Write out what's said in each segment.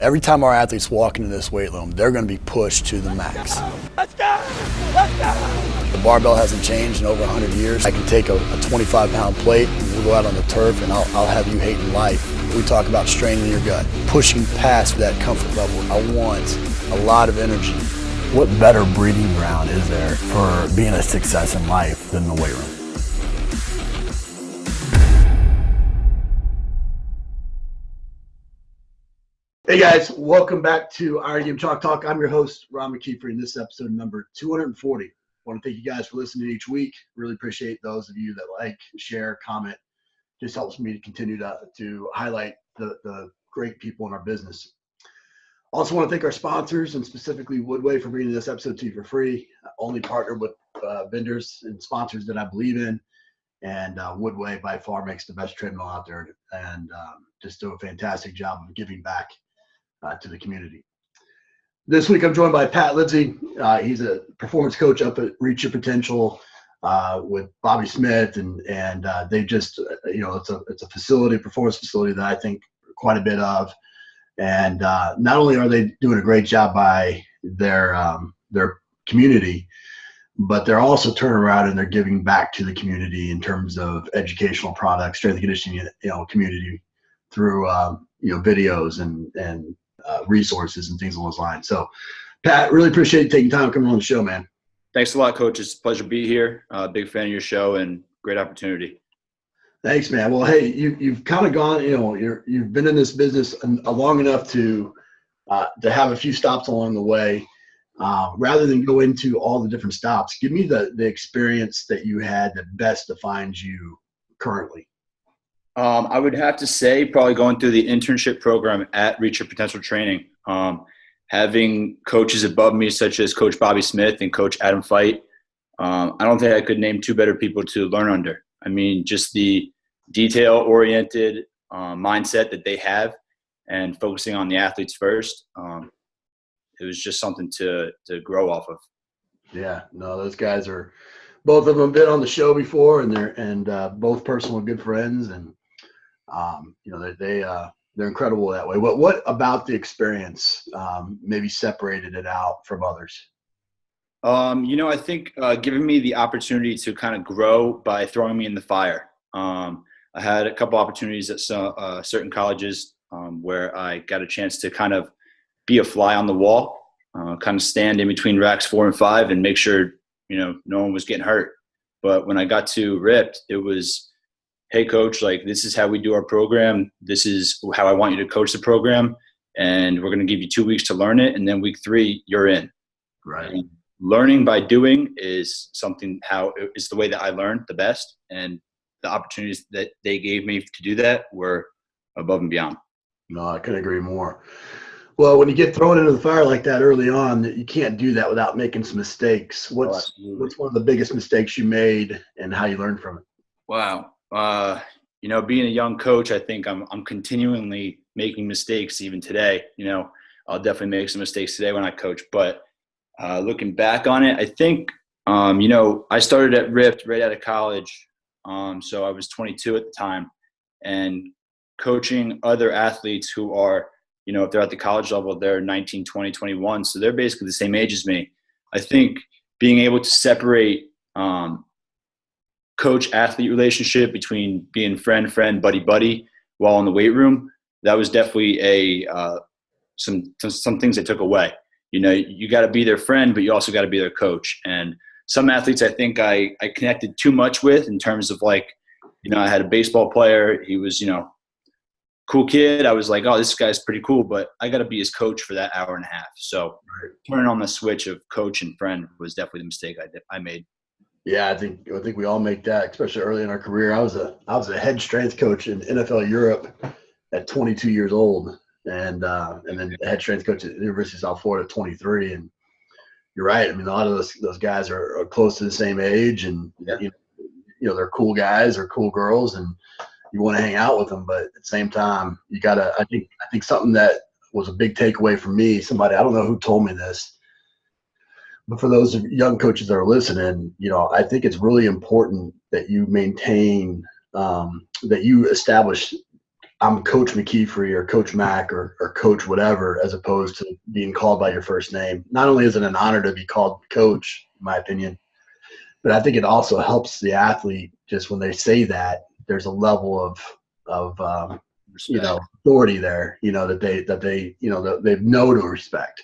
Every time our athletes walk into this weight room, they're going to be pushed to the max. Let's go! Let's go! The barbell hasn't changed in over 100 years. I can take a 25-pound plate, and we'll go out on the turf, and I'll have you hating life. We talk about straining your gut, pushing past that comfort level. I want a lot of energy. What better breeding ground is there for being a success in life than the weight room? Hey guys, welcome back to RDM Chalk Talk. I'm your host, Ron McKeefery, and this is episode number 240. I want to thank you guys for listening each week. Really appreciate those of you that like, share, comment. Just helps me to continue to highlight the great people in our business. Also want to thank our sponsors, and specifically Woodway, for bringing this episode to you for free. I only partner with vendors and sponsors that I believe in, and Woodway by far makes the best treadmill out there, and just do a fantastic job of giving back to the community. This week I'm joined by Pat Lindsay. He's a performance coach up at Reach Your Potential with Bobby Smith, and they just it's a facility, performance facility that I think quite a bit of. And not only are they doing a great job by their community, but they're also turning around and they're giving back to the community in terms of educational products, strength and conditioning, community through videos and resources and things along those lines. So, Pat, really appreciate you taking time coming on the show, man. Thanks a lot, Coach. It's a pleasure to be here. Big fan of your show and great opportunity. Thanks, man. Well, hey, you've kind of gone, you've been in this business long enough to have a few stops along the way. Rather than go into all the different stops, give me the experience that you had that best defines you currently. I would have to say probably going through the internship program at Reach Your Potential Training. Having coaches above me such as Coach Bobby Smith and Coach Adam Fight, I don't think I could name two better people to learn under. I mean, just the detail-oriented mindset that they have and focusing on the athletes first, it was just something to grow off of. Yeah, no, those guys are – both of them been on the show before, and they're both personal good friends, and they're incredible that way. What about the experience maybe separated it out from others? I think giving me the opportunity to kind of grow by throwing me in the fire. I had a couple opportunities at certain colleges where I got a chance to kind of be a fly on the wall, kind of stand in between racks 4 and 5 and make sure no one was getting hurt. But when I got to RIPT, it was, hey, coach, this is how we do our program. This is how I want you to coach the program. And we're going to give you 2 weeks to learn it. And then week 3, you're in. Right. And learning by doing is is the way that I learned the best. And the opportunities that they gave me to do that were above and beyond. No, I couldn't agree more. Well, when you get thrown into the fire like that early on, you can't do that without making some mistakes. What's one of the biggest mistakes you made and how you learned from it? Wow. Being a young coach, I think I'm continually making mistakes even today. I'll definitely make some mistakes today when I coach. But looking back on it, I think, I started at RIPT right out of college. So I was 22 at the time. And coaching other athletes who are, if they're at the college level, they're 19, 20, 21. So they're basically the same age as me. I think being able to separate coach-athlete relationship between being friend, buddy, while in the weight room, that was definitely some things I took away. You got to be their friend, but you also got to be their coach. And some athletes I think I connected too much with in terms of I had a baseball player. He was, cool kid. I was like, oh, this guy's pretty cool, but I got to be his coach for that hour and a half. So turning on the switch of coach and friend was definitely the mistake I made. Yeah, I think we all make that, especially early in our career. I was a head strength coach in NFL Europe at 22 years old, and then head strength coach at the University of South Florida at 23. And you're right. I mean, a lot of those guys are close to the same age, and they're cool guys or cool girls, and you want to hang out with them, but at the same time, you gotta. I think something that was a big takeaway for me. Somebody, I don't know who told me this, but for those young coaches that are listening, I think it's really important that you maintain, that you establish I'm Coach McKeefery or Coach Mac or Coach whatever, as opposed to being called by your first name. Not only is it an honor to be called coach, in my opinion, but I think it also helps the athlete just when they say that there's a level of authority there, that they know to respect.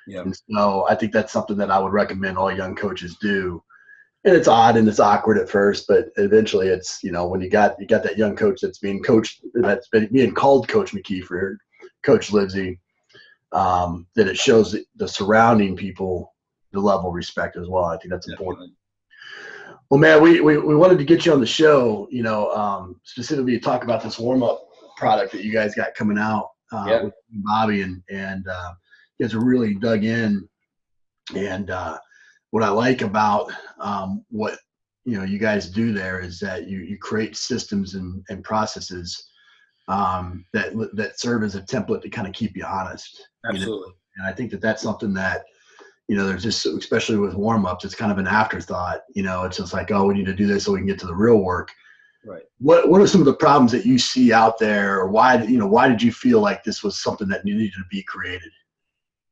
Yeah. And so I think that's something that I would recommend all young coaches do. And it's odd and it's awkward at first, but eventually it's, when you got that young coach that's being coached, that's being called Coach McKeefery or Coach Livesey, that it shows the surrounding people the level of respect as well. I think that's important. Well, man, we wanted to get you on the show, specifically to talk about this warm-up product that you guys got coming out with Bobby, and you guys are really dug in. And what I like about what you guys do there is that you create systems and processes that serve as a template to kind of keep you honest. Absolutely. And I think that's something that there's just, especially with warm-ups, it's kind of an afterthought. It's just like, oh, we need to do this so we can get to the real work. Right. What are some of the problems that you see out there, or why did you feel like this was something that needed to be created?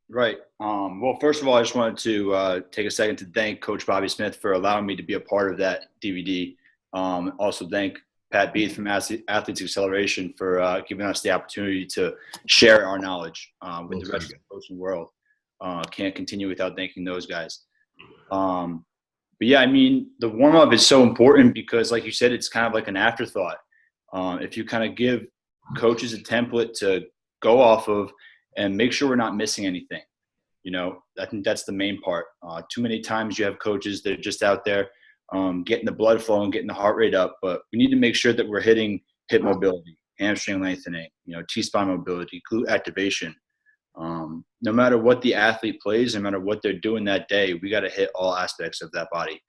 Right. Well, first of all, I just wanted to take a second to thank Coach Bobby Smith for allowing me to be a part of that DVD. Also thank Pat Beath from Athletes Acceleration for giving us the opportunity to share our knowledge with the rest of the coaching world. Can't continue without thanking those guys. But yeah, I mean, the warm-up is so important because, like you said, it's kind of like an afterthought. If you kind of give coaches a template to go off of and make sure we're not missing anything, I think that's the main part. Too many times you have coaches that are just out there getting the blood flow and getting the heart rate up, but we need to make sure that we're hitting hip mobility, hamstring lengthening, T-spine mobility, glute activation. No matter what the athlete plays, no matter what they're doing that day, we got to hit all aspects of that body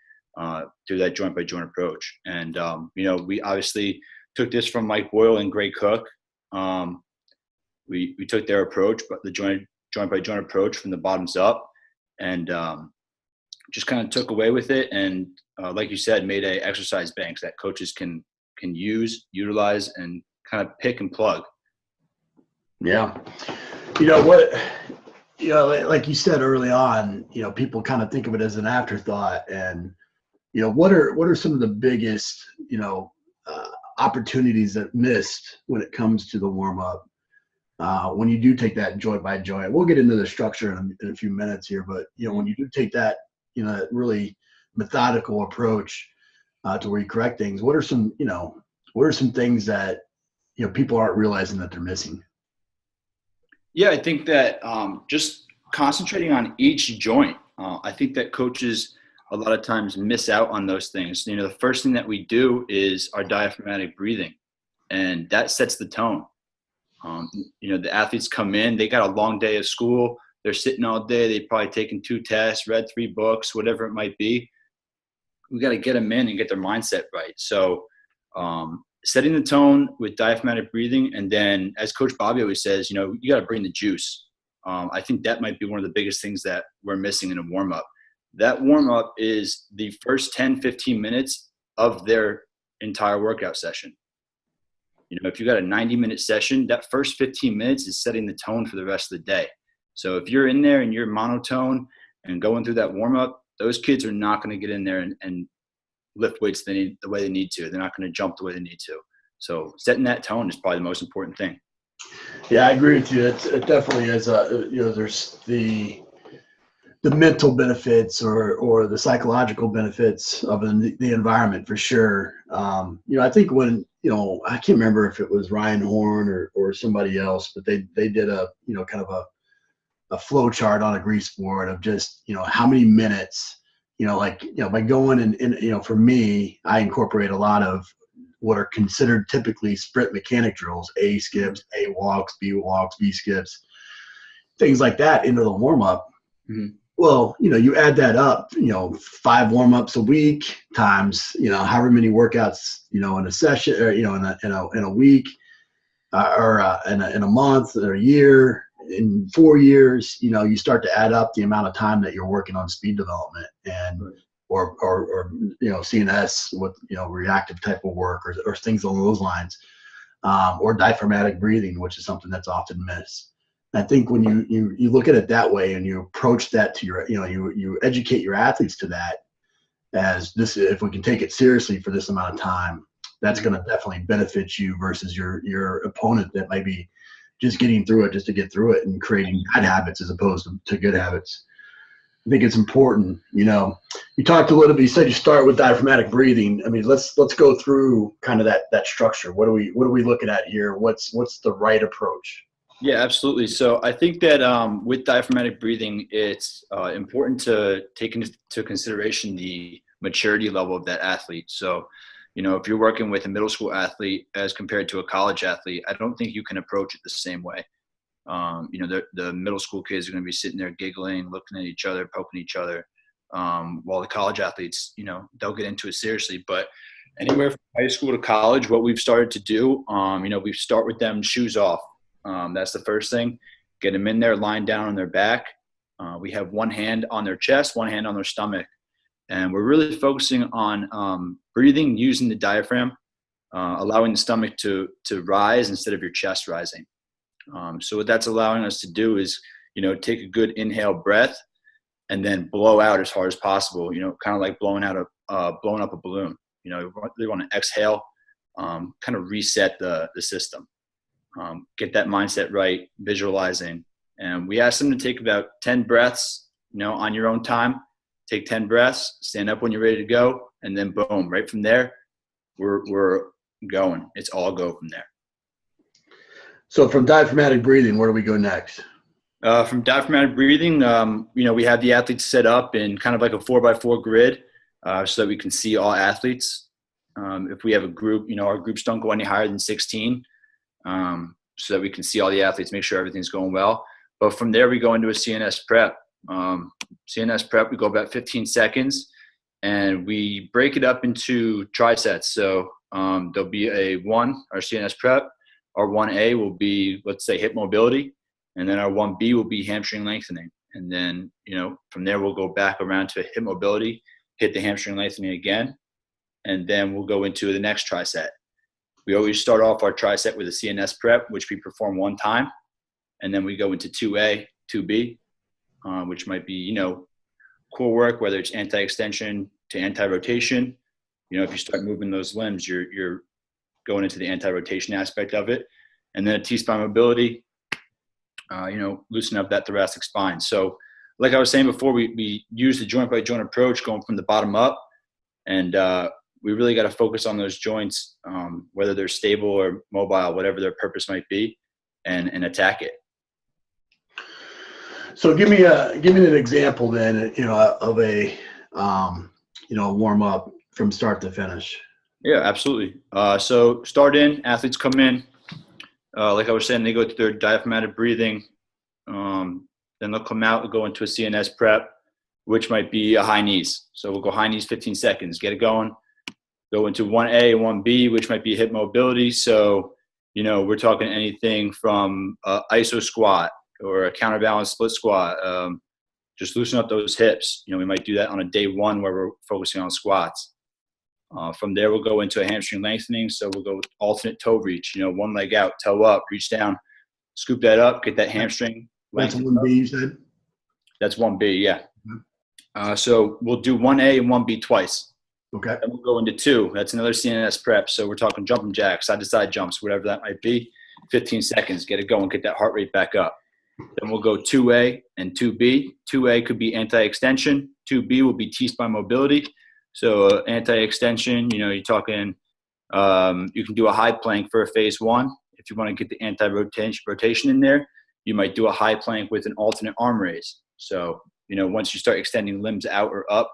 through that joint by joint approach. And, we obviously took this from Mike Boyle and Greg Cook. We took their approach, but the joint by joint approach from the bottoms up, and just kind of took away with it. And like you said, made a exercise banks that coaches can utilize and kind of pick and plug. Yeah. Like you said early on, people kind of think of it as an afterthought. And, what are some of the biggest, opportunities that missed when it comes to the warm up? When you do take that joint by joint, we'll get into the structure in a few minutes here, but, when you do take that, that really methodical approach to where you correct things, what are some things that, people aren't realizing that they're missing? Yeah, I think that just concentrating on each joint, I think that coaches a lot of times miss out on those things. The first thing that we do is our diaphragmatic breathing, and that sets the tone. The athletes come in, they got a long day of school, they're sitting all day, they've probably taken 2 tests, read 3 books, whatever it might be. We got to get them in and get their mindset right. So setting the tone with diaphragmatic breathing, and then as Coach Bobby always says, you got to bring the juice. I think that might be one of the biggest things that we're missing in a warm-up. That warm-up is the first 10, 15 minutes of their entire workout session. If you got a 90-minute session, that first 15 minutes is setting the tone for the rest of the day. So if you're in there and you're monotone and going through that warm-up, those kids are not going to get in there and lift weights the way they need to. They're not going to jump the way they need to. So setting that tone is probably the most important thing. Yeah, I agree with you. It definitely is. There's the mental benefits or the psychological benefits of the environment for sure. I think when I can't remember if it was Ryan Horn or somebody else, but they did a kind of a flow chart on a grease board of just how many minutes. By going and for me, I incorporate a lot of what are considered typically sprint mechanic drills, A skips, A walks, B skips, things like that into the warm up. Mm-hmm. Well, you add that up, 5 warm ups a week times, however many workouts, in a session or, in a week or in a month or a year. In 4 years, you start to add up the amount of time that you're working on speed development and or CNS with reactive type of work or things along those lines. or diaphragmatic breathing, which is something that's often missed. I think when you look at it that way and you approach that to your, you educate your athletes to that as this, if we can take it seriously for this amount of time, that's going to definitely benefit you versus your opponent that might be just getting through it just to get through it and creating bad habits as opposed to good habits. I think it's important. You talked a little bit, you said you start with diaphragmatic breathing. I mean, let's go through kind of that structure. What are we looking at here? What's the right approach? Yeah, absolutely. So I think that with diaphragmatic breathing, it's important to take into consideration the maturity level of that athlete. So, if you're working with a middle school athlete as compared to a college athlete, I don't think you can approach it the same way. The middle school kids are going to be sitting there giggling, looking at each other, poking each other, while the college athletes, they'll get into it seriously. But anywhere from high school to college, what we've started to do, we start with them shoes off. That's the first thing. Get them in there, lying down on their back. We have one hand on their chest, one hand on their stomach. And we're really focusing on breathing using the diaphragm, allowing the stomach to rise instead of your chest rising. So what that's allowing us to do is, take a good inhale breath and then blow out as hard as possible, kind of like blowing up a balloon. You really want to exhale, kind of reset the system. Get that mindset right, visualizing. And we ask them to take about 10 breaths, on your own time. Take 10 breaths, stand up when you're ready to go, and then boom, right from there, we're going. It's all go from there. So from diaphragmatic breathing, where do we go next? From diaphragmatic breathing, we have the athletes set up in kind of like a 4x4 grid so that we can see all athletes. If we have a group, our groups don't go any higher than 16. So that we can see all the athletes, make sure everything's going well. But from there, we go into a CNS prep. CNS prep, we go about 15 seconds, and we break it up into trisets. So there'll be our CNS prep. Our 1A will be, let's say, hip mobility, and then our 1B will be hamstring lengthening. And then, from there, we'll go back around to hip mobility, hit the hamstring lengthening again, and then we'll go into the next triset. We always start off our triset with a CNS prep, which we perform one time. And then we go into 2A, 2B, which might be, core work, whether it's anti-extension to anti-rotation. If you start moving those limbs, you're going into the anti-rotation aspect of it. And then a T-spine mobility, loosen up that thoracic spine. So like I was saying before, we use the joint by joint approach going from the bottom up. And we really got to focus on those joints, whether they're stable or mobile, whatever their purpose might be, and attack it. So give me an example then, of a warm up from start to finish. Yeah, absolutely. So start in, athletes come in, like I was saying, they go through their diaphragmatic breathing, then they'll come out and go into a CNS prep, which might be a high knees. So we'll go high knees 15 seconds, get it going. Go into 1A and 1B, which might be hip mobility. So, we're talking anything from iso squat or a counterbalance split squat. Just loosen up those hips. We might do that on a day one where we're focusing on squats. From there, we'll go into a hamstring lengthening. So we'll go with alternate toe reach, one leg out, toe up, reach down, scoop that up, get that hamstring. That's 1B, you said? That's 1B, yeah. So we'll do 1A and 1B twice. Okay. Then we'll go into 2. That's another CNS prep. So we're talking jumping jacks, side-to-side jumps, whatever that might be. 15 seconds, get it going, get that heart rate back up. Then we'll go 2A and 2B. 2A could be anti-extension. 2B will be T-spine mobility. So anti-extension, you're talking, you can do a high plank for a phase 1. If you want to get the anti-rotation in there, you might do a high plank with an alternate arm raise. So, once you start extending limbs out or up,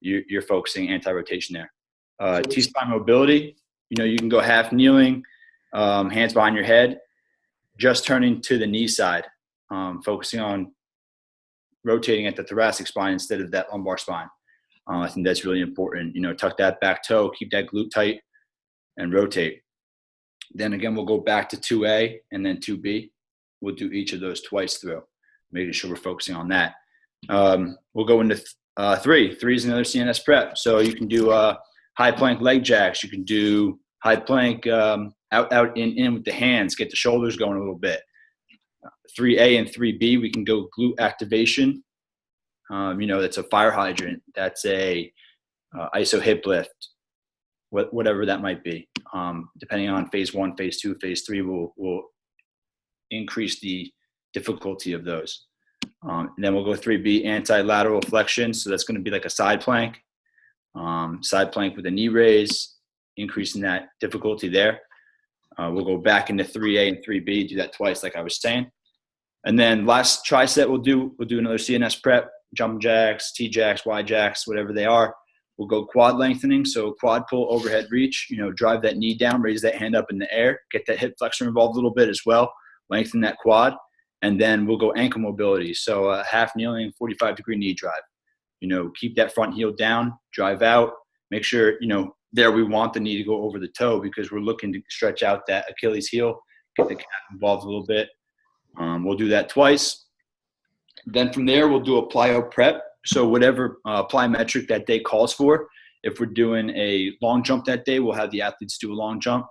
you're focusing anti-rotation there. T-spine mobility, you can go half kneeling, hands behind your head, just turning to the knee side, focusing on rotating at the thoracic spine instead of that lumbar spine. I think that's really important. Tuck that back toe, keep that glute tight, and rotate. Then again, we'll go back to 2A and then 2B. We'll do each of those twice through, making sure we're focusing on that. We'll go into 3. 3 is another CNS prep. So you can do high plank leg jacks. You can do high plank out, in with the hands, get the shoulders going a little bit. 3A and 3B, we can go glute activation. That's a fire hydrant. That's a iso hip lift, whatever that might be. Depending on phase 1, phase 2, phase 3, will increase the difficulty of those. And then we'll go 3B, anti-lateral flexion. So that's going to be like a side plank with a knee raise, increasing that difficulty there. We'll go back into 3A and 3B, do that twice like I was saying. And then last tricep we'll do another CNS prep, jump jacks, T jacks, Y jacks, whatever they are. We'll go quad lengthening, so quad pull, overhead reach, drive that knee down, raise that hand up in the air, get that hip flexor involved a little bit as well, lengthen that quad. And then we'll go ankle mobility, so half kneeling, 45-degree knee drive. Keep that front heel down, drive out, make sure, there we want the knee to go over the toe because we're looking to stretch out that Achilles heel, get the calf involved a little bit. We'll do that twice. Then from there, we'll do a plyo prep. So whatever plyometric that day calls for. If we're doing a long jump that day, we'll have the athletes do a long jump.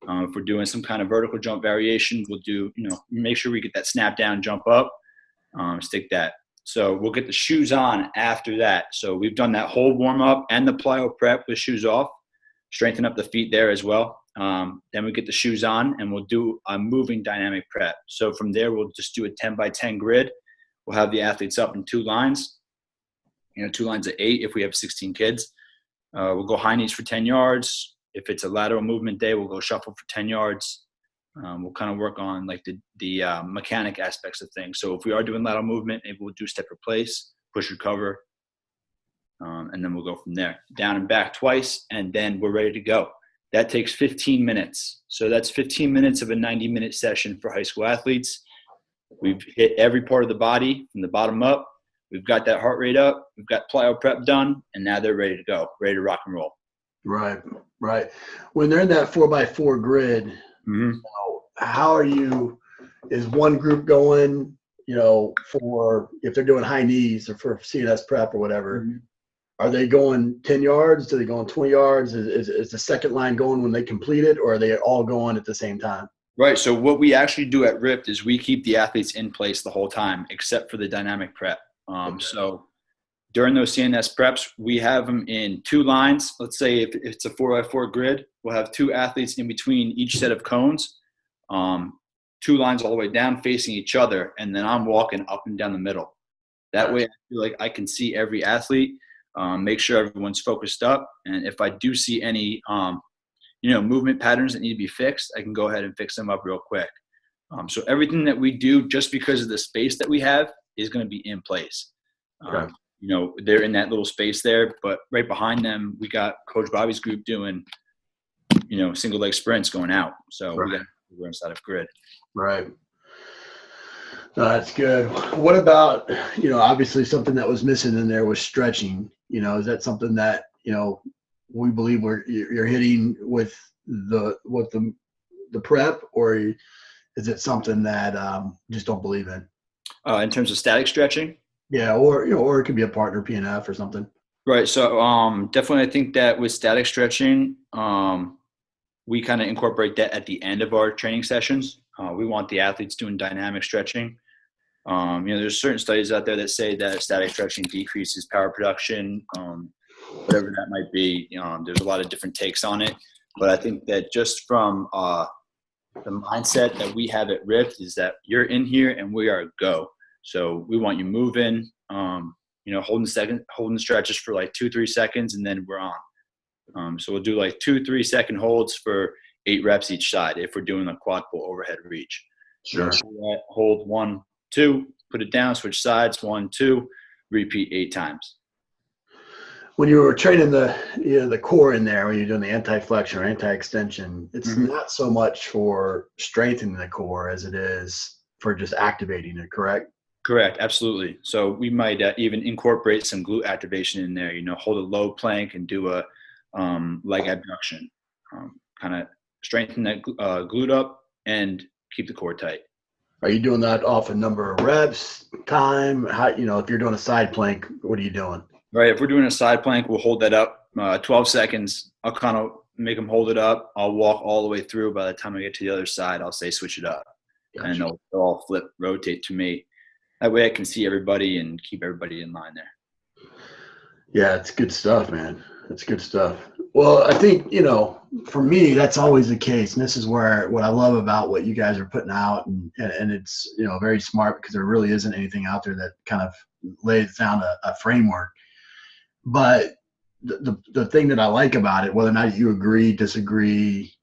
If we're doing some kind of vertical jump variation, we'll do, make sure we get that snap down, jump up, stick that. So we'll get the shoes on after that. So we've done that whole warm up and the plyo prep with shoes off, strengthen up the feet there as well. Then we get the shoes on and we'll do a moving dynamic prep. So from there, we'll just do a 10x10 grid. We'll have the athletes up in 2 lines, 2 lines of 8 if we have 16 kids. We'll go high knees for 10 yards. If it's a lateral movement day, we'll go shuffle for 10 yards. We'll kind of work on like the mechanic aspects of things. So if we are doing lateral movement, maybe we'll do step replace, push recover, and then we'll go from there. Down and back twice, and then we're ready to go. That takes 15 minutes. So that's 15 minutes of a 90-minute session for high school athletes. We've hit every part of the body from the bottom up. We've got that heart rate up. We've got plyo prep done, and now they're ready to go, ready to rock and roll. Right. When they're in that 4x4 grid, how are you? Is one group going, for if they're doing high knees or for CNS prep or whatever? Are they going 10 yards? Do they go 20 yards? Is the second line going when they complete it, or are they all going at the same time? Right. So what we actually do at RYPT is we keep the athletes in place the whole time, except for the dynamic prep. So during those CNS preps, we have them in 2 lines. Let's say if it's a 4x4 grid, we'll have 2 athletes in between each set of cones, 2 lines all the way down facing each other. And then I'm walking up and down the middle. That way I feel like I can see every athlete, make sure everyone's focused up. And if I do see any, movement patterns that need to be fixed, I can go ahead and fix them up real quick. So everything that we do, just because of the space that we have, is going to be in place. Okay. They're in that little space there, but right behind them, we got Coach Bobby's group doing, single leg sprints going out. So we're inside of grid. Right. No, that's good. What about, obviously something that was missing in there was stretching. Is that something that, we believe you're hitting with the prep, or is it something that just don't believe in? In terms of static stretching? Yeah, or it could be a partner PNF or something. Right. So definitely I think that with static stretching, we kind of incorporate that at the end of our training sessions. We want the athletes doing dynamic stretching. There's certain studies out there that say that static stretching decreases power production, whatever that might be. There's a lot of different takes on it. But I think that just from the mindset that we have at RYPT is that you're in here and we are go. So we want you moving, holding stretches for like 2-3 seconds, and then we're on. So we'll do like 2-3 second holds for 8 reps each side if we're doing a quad pull overhead reach. Sure. Hold 1, 2, put it down, switch sides, 1, 2, repeat 8 times. When you were training the core in there, when you're doing the anti-flexion or anti-extension, it's not so much for strengthening the core as it is for just activating it, correct? Correct, absolutely. So we might even incorporate some glute activation in there. Hold a low plank and do a leg abduction, kind of strengthen that glute up and keep the core tight. Are you doing that off a number of reps, time? How, if you're doing a side plank, what are you doing? Right. If we're doing a side plank, we'll hold that up 12 seconds. I'll kind of make them hold it up. I'll walk all the way through. By the time I get to the other side, I'll say switch it up. Gotcha. And they'll all flip, rotate to me. That way I can see everybody and keep everybody in line there. Yeah, it's good stuff, man. It's good stuff. Well, I think, for me, that's always the case. And this is where what I love about what you guys are putting out. And it's, very smart, because there really isn't anything out there that kind of lays down a framework. But the thing that I like about it, whether or not you agree, disagree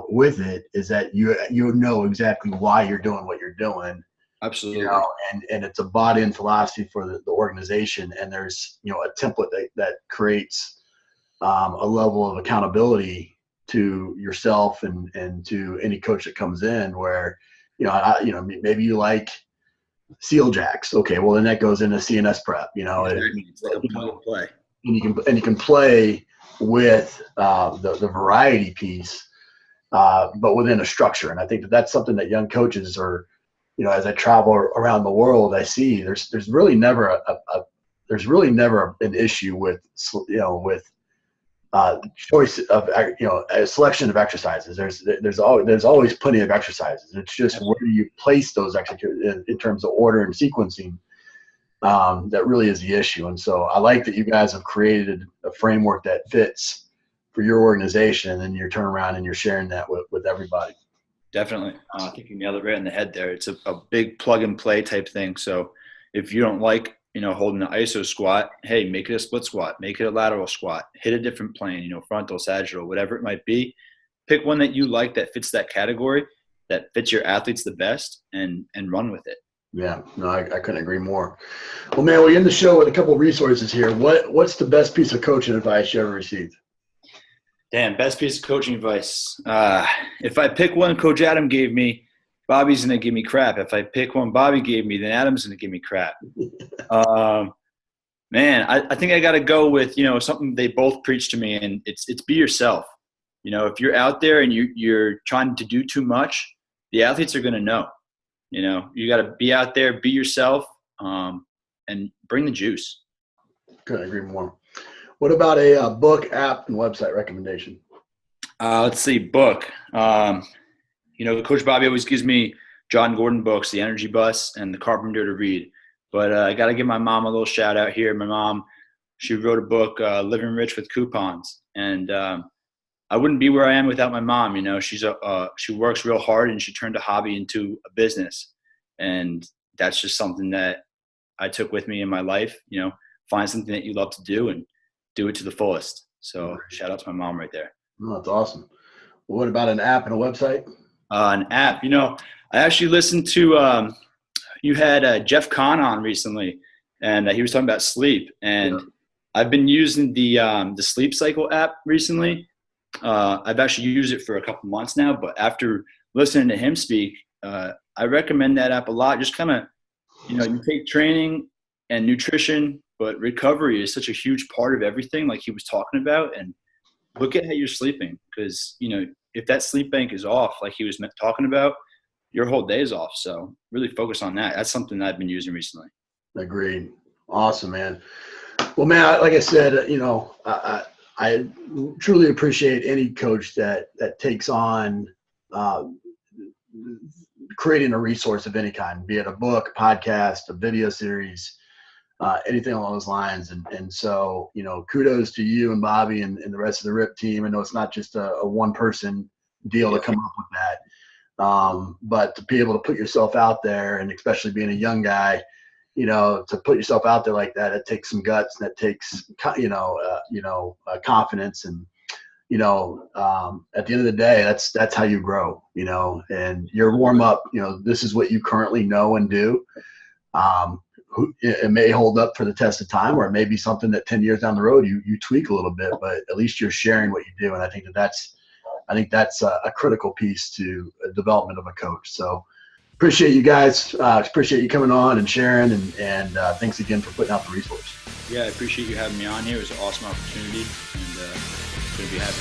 with it, is that you know exactly why you're doing what you're doing. Absolutely. And it's a bought-in philosophy for the organization. And there's, a template that creates a level of accountability to yourself and to any coach that comes in, where, maybe you like seal jacks. Okay, well, then that goes into CNS Prep, It's like a play. And you can play with the variety piece, but within a structure. And I think that's something that young coaches are, as I travel around the world, I see there's really never an issue with choice of a selection of exercises. There's always plenty of exercises. It's just where do you place those in terms of order and sequencing. That really is the issue. And so I like that you guys have created a framework that fits for your organization, and then you turn around and you're sharing that with everybody. Definitely. I think you nailed it right in the head there. It's a big plug and play type thing. So if you don't like, holding an iso squat, hey, make it a split squat, make it a lateral squat, hit a different plane, frontal, sagittal, whatever it might be. Pick one that you like that fits that category, that fits your athletes the best, and run with it. Yeah, no, I couldn't agree more. Well, man, we end the show with a couple of resources here. What's the best piece of coaching advice you ever received? Damn, best piece of coaching advice. If I pick one Coach Adam gave me, Bobby's going to give me crap. If I pick one Bobby gave me, then Adam's going to give me crap. Man, I think I got to go with, something they both preach to me, and it's be yourself. If you're out there and you're trying to do too much, the athletes are going to know. You got to be out there, be yourself, and bring the juice. Couldn't agree more. What about a book, app, and website recommendation? Let's see, book. Coach Bobby always gives me John Gordon books, The Energy Bus and The Carpenter to read. But I got to give my mom a little shout out here. My mom, she wrote a book, Living Rich with Coupons. And I wouldn't be where I am without my mom. She works real hard, and she turned a hobby into a business. And that's just something that I took with me in my life. Find something that you love to do and do it to the fullest. So shout out to my mom right there. Oh, that's awesome. Well, what about an app and a website? An app, I actually listened to, you had Jeff Kahn on recently, and he was talking about sleep. And I've been using the Sleep Cycle app recently. I've actually used it for a couple months now, but after listening to him speak, I recommend that app a lot. Just kind of, you take training and nutrition, but recovery is such a huge part of everything, like he was talking about. And look at how you're sleeping, because, if that sleep bank is off, like he was talking about, your whole day is off. So really focus on that. That's something that I've been using recently. Agreed. Awesome, man. Well, man, like I said, I truly appreciate any coach that takes on creating a resource of any kind, be it a book, podcast, a video series, anything along those lines. And so, kudos to you and Bobby and the rest of the RIP team. I know it's not just a one-person deal to come up with that, but to be able to put yourself out there, and especially being a young guy, to put yourself out there like that, it takes some guts, and it takes, confidence. And, at the end of the day, that's how you grow, and your warm up, this is what you currently know and do. It may hold up for the test of time, or it may be something that 10 years down the road you tweak a little bit, but at least you're sharing what you do. And I think that's a critical piece to the development of a coach. So appreciate you guys. Appreciate you coming on and sharing, and thanks again for putting out the resource. Yeah, I appreciate you having me on here. It was an awesome opportunity, and good to be happy.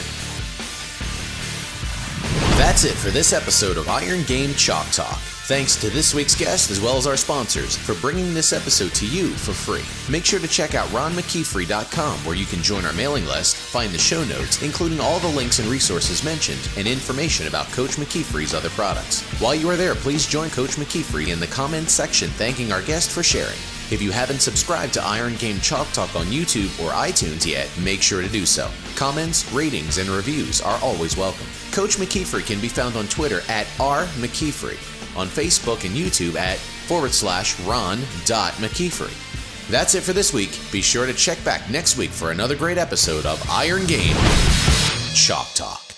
That's it for this episode of Iron Game Chalk Talk. Thanks to this week's guest as well as our sponsors for bringing this episode to you for free. Make sure to check out ronmckeefery.com where you can join our mailing list, find the show notes, including all the links and resources mentioned, and information about Coach McKeefery's other products. While you are there, please join Coach McKeefery in the comments section thanking our guest for sharing. If you haven't subscribed to Iron Game Chalk Talk on YouTube or iTunes yet, make sure to do so. Comments, ratings, and reviews are always welcome. Coach McKeefery can be found on Twitter at @RMcKeefery, on Facebook and YouTube at /Ron.McKeefery. That's it for this week. Be sure to check back next week for another great episode of Iron Game Chalk Talk.